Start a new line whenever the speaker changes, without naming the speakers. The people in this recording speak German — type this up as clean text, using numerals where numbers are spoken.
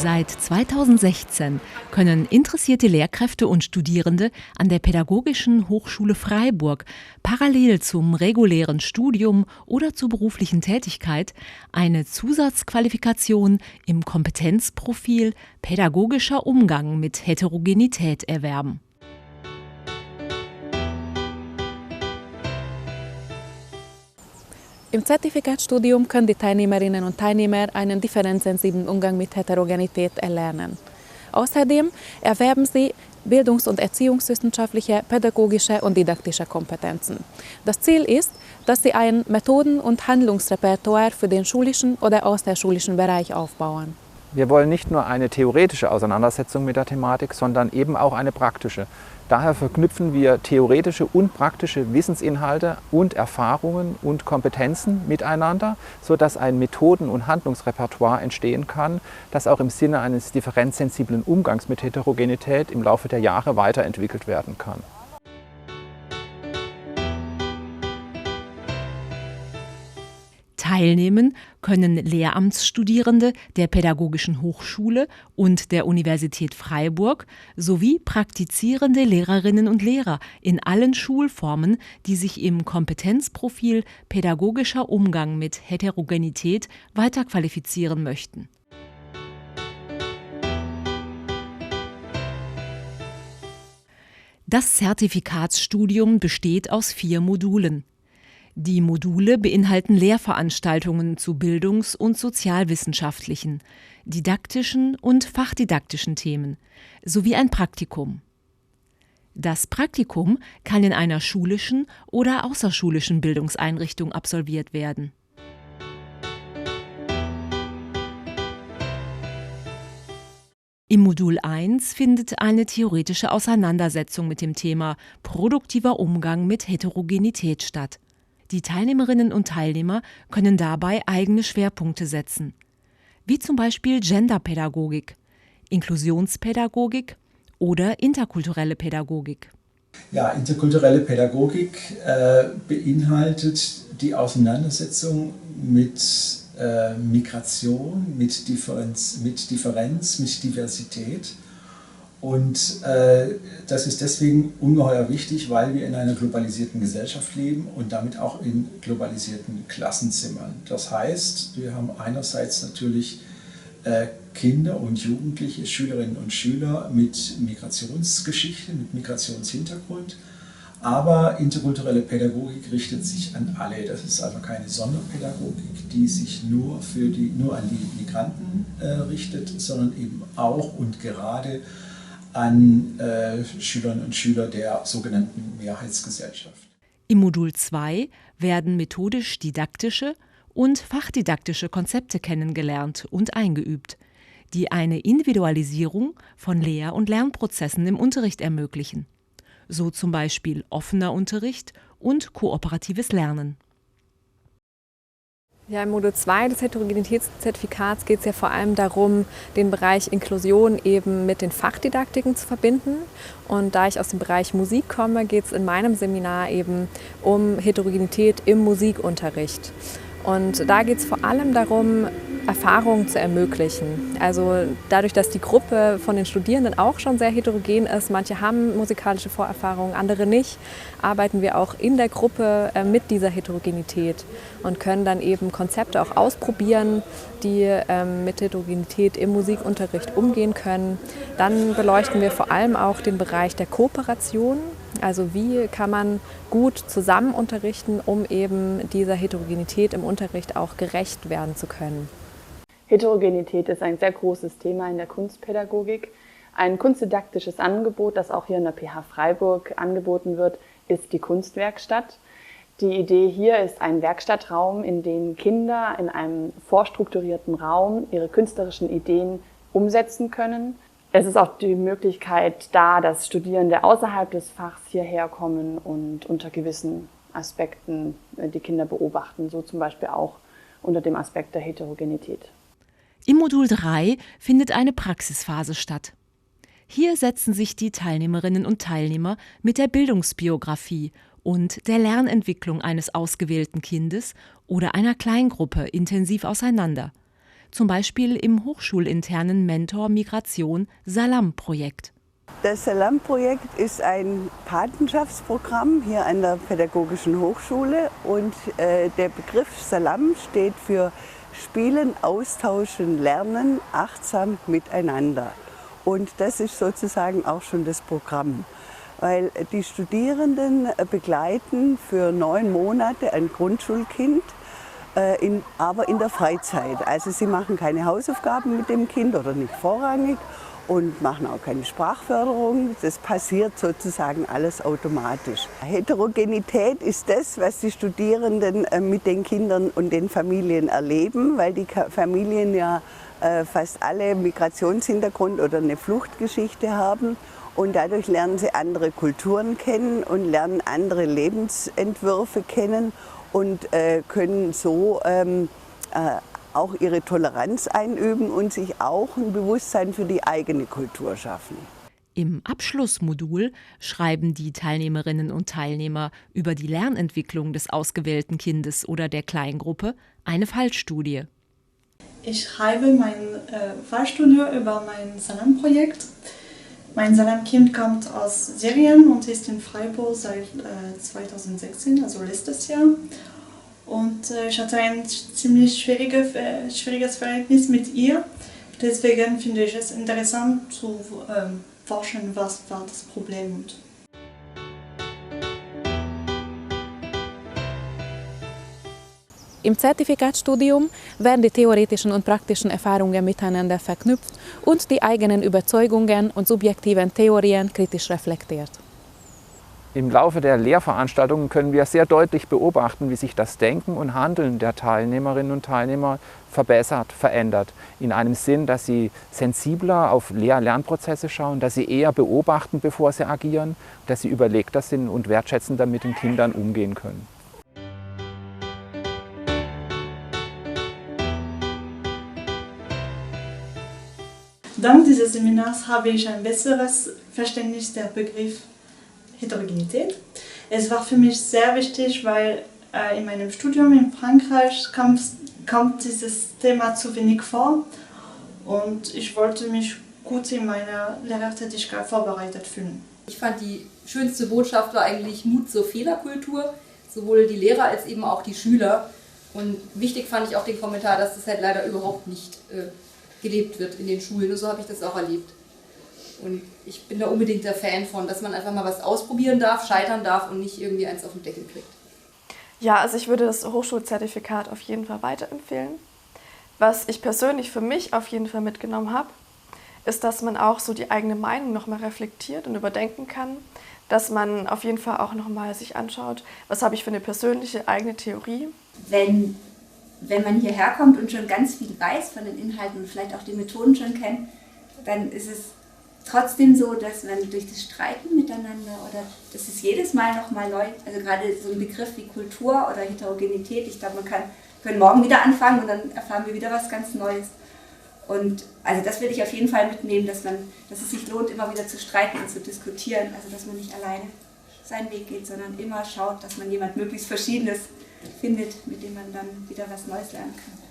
Seit 2016 können interessierte Lehrkräfte und Studierende an der Pädagogischen Hochschule Freiburg parallel zum regulären Studium oder zur beruflichen Tätigkeit eine Zusatzqualifikation im Kompetenzprofil Pädagogischer Umgang mit Heterogenität erwerben.
Im Zertifikatsstudium können die Teilnehmerinnen und Teilnehmer einen differenzsensiblen Umgang mit Heterogenität erlernen. Außerdem erwerben sie bildungs- und erziehungswissenschaftliche, pädagogische und didaktische Kompetenzen. Das Ziel ist, dass sie ein Methoden- und Handlungsrepertoire für den schulischen oder außerschulischen Bereich aufbauen.
Wir wollen nicht nur eine theoretische Auseinandersetzung mit der Thematik, sondern eben auch eine praktische. Daher verknüpfen wir theoretische und praktische Wissensinhalte und Erfahrungen und Kompetenzen miteinander, sodass ein Methoden- und Handlungsrepertoire entstehen kann, das auch im Sinne eines differenzsensiblen Umgangs mit Heterogenität im Laufe der Jahre weiterentwickelt werden kann.
Teilnehmen können Lehramtsstudierende der Pädagogischen Hochschule und der Universität Freiburg sowie praktizierende Lehrerinnen und Lehrer in allen Schulformen, die sich im Kompetenzprofil Pädagogischer Umgang mit Heterogenität weiterqualifizieren möchten. Das Zertifikatsstudium besteht aus 4 Modulen. Die Module beinhalten Lehrveranstaltungen zu bildungs- und sozialwissenschaftlichen, didaktischen und fachdidaktischen Themen sowie ein Praktikum. Das Praktikum kann in einer schulischen oder außerschulischen Bildungseinrichtung absolviert werden. Im Modul 1 findet eine theoretische Auseinandersetzung mit dem Thema produktiver Umgang mit Heterogenität statt. Die Teilnehmerinnen und Teilnehmer können dabei eigene Schwerpunkte setzen, wie zum Beispiel Genderpädagogik, Inklusionspädagogik oder interkulturelle Pädagogik.
Ja, interkulturelle Pädagogik beinhaltet die Auseinandersetzung mit Migration, mit Differenz, mit Diversität. Und das ist deswegen ungeheuer wichtig, weil wir in einer globalisierten Gesellschaft leben und damit auch in globalisierten Klassenzimmern. Das heißt, wir haben einerseits natürlich Kinder und Jugendliche, Schülerinnen und Schüler mit Migrationsgeschichte, mit Migrationshintergrund. Aber interkulturelle Pädagogik richtet sich an alle. Das ist also keine Sonderpädagogik, die sich nur an die Migranten richtet, sondern eben auch und gerade an Schülerinnen und Schüler der sogenannten Mehrheitsgesellschaft.
Im Modul 2 werden methodisch-didaktische und fachdidaktische Konzepte kennengelernt und eingeübt, die eine Individualisierung von Lehr- und Lernprozessen im Unterricht ermöglichen. So zum Beispiel offener Unterricht und kooperatives Lernen.
Ja, im Modul 2 des Heterogenitätszertifikats geht es ja vor allem darum, den Bereich Inklusion eben mit den Fachdidaktiken zu verbinden. Und da ich aus dem Bereich Musik komme, geht es in meinem Seminar eben um Heterogenität im Musikunterricht. Und da geht es vor allem darum, Erfahrungen zu ermöglichen. Also dadurch, dass die Gruppe von den Studierenden auch schon sehr heterogen ist, manche haben musikalische Vorerfahrungen, andere nicht, arbeiten wir auch in der Gruppe mit dieser Heterogenität und können dann eben Konzepte auch ausprobieren, die mit Heterogenität im Musikunterricht umgehen können. Dann beleuchten wir vor allem auch den Bereich der Kooperation. Also wie kann man gut zusammen unterrichten, um eben dieser Heterogenität im Unterricht auch gerecht werden zu können.
Heterogenität ist ein sehr großes Thema in der Kunstpädagogik. Ein kunstdidaktisches Angebot, das auch hier in der PH Freiburg angeboten wird, ist die Kunstwerkstatt. Die Idee hier ist ein Werkstattraum, in dem Kinder in einem vorstrukturierten Raum ihre künstlerischen Ideen umsetzen können. Es ist auch die Möglichkeit da, dass Studierende außerhalb des Fachs hierher kommen und unter gewissen Aspekten die Kinder beobachten, so zum Beispiel auch unter dem Aspekt der Heterogenität.
Im Modul 3 findet eine Praxisphase statt. Hier setzen sich die Teilnehmerinnen und Teilnehmer mit der Bildungsbiografie und der Lernentwicklung eines ausgewählten Kindes oder einer Kleingruppe intensiv auseinander. zum Beispiel im hochschulinternen Mentor Migration Salam-Projekt.
Das Salam-Projekt ist ein Patenschaftsprogramm hier an der Pädagogischen Hochschule und der Begriff Salam steht für Spielen, Austauschen, Lernen, achtsam miteinander. Und das ist sozusagen auch schon das Programm, weil die Studierenden begleiten für 9 Monate ein Grundschulkind, aber in der Freizeit. Also sie machen keine Hausaufgaben mit dem Kind oder nicht vorrangig und machen auch keine Sprachförderung. Das passiert sozusagen alles automatisch. Heterogenität ist das, was die Studierenden mit den Kindern und den Familien erleben, weil die Familien ja fast alle Migrationshintergrund oder eine Fluchtgeschichte haben. Und dadurch lernen sie andere Kulturen kennen und lernen andere Lebensentwürfe kennen und können so auch ihre Toleranz einüben und sich auch ein Bewusstsein für die eigene Kultur schaffen.
Im Abschlussmodul schreiben die Teilnehmerinnen und Teilnehmer über die Lernentwicklung des ausgewählten Kindes oder der Kleingruppe eine Fallstudie.
Ich schreibe meine Fallstudie über mein Salam-Projekt. Mein Salam-Kind kommt aus Syrien und ist in Freiburg seit 2016, also letztes Jahr. Und ich hatte ein ziemlich schwieriges Verhältnis mit ihr. Deswegen finde ich es interessant zu forschen, was war das Problem.
Im Zertifikatsstudium werden die theoretischen und praktischen Erfahrungen miteinander verknüpft und die eigenen Überzeugungen und subjektiven Theorien kritisch reflektiert.
Im Laufe der Lehrveranstaltungen können wir sehr deutlich beobachten, wie sich das Denken und Handeln der Teilnehmerinnen und Teilnehmer verbessert, verändert. In einem Sinn, dass sie sensibler auf Lernprozesse schauen, dass sie eher beobachten, bevor sie agieren, dass sie überlegter sind und wertschätzender mit den Kindern umgehen können.
Dank dieses Seminars habe ich ein besseres Verständnis der Begriff Heterogenität. Es war für mich sehr wichtig, weil in meinem Studium in Frankreich kommt dieses Thema zu wenig vor und ich wollte mich gut in meiner Lehrertätigkeit vorbereitet fühlen.
Ich fand, die schönste Botschaft war eigentlich Mut zur Fehlerkultur, sowohl die Lehrer als eben auch die Schüler. Und wichtig fand ich auch den Kommentar, dass das halt leider überhaupt nicht gelebt wird in den Schulen. Und so habe ich das auch erlebt. Und ich bin da unbedingt der Fan von, dass man einfach mal was ausprobieren darf, scheitern darf und nicht irgendwie eins auf den Deckel kriegt.
Ja, also ich würde das Hochschulzertifikat auf jeden Fall weiterempfehlen. Was ich persönlich für mich auf jeden Fall mitgenommen habe, ist, dass man auch so die eigene Meinung nochmal reflektiert und überdenken kann. Dass man auf jeden Fall auch nochmal sich anschaut, was habe ich für eine persönliche eigene Theorie.
Wenn man hierher kommt und schon ganz viel weiß von den Inhalten und vielleicht auch die Methoden schon kennt, dann ist es trotzdem so, dass man durch das Streiten miteinander oder das ist jedes Mal nochmal neu, also gerade so ein Begriff wie Kultur oder Heterogenität, ich glaube, können morgen wieder anfangen und dann erfahren wir wieder was ganz Neues. Und also das will ich auf jeden Fall mitnehmen, dass es sich lohnt, immer wieder zu streiten und zu diskutieren, also dass man nicht alleine seinen Weg geht, sondern immer schaut, dass man jemand möglichst Verschiedenes findet, mit dem man dann wieder was Neues lernen kann.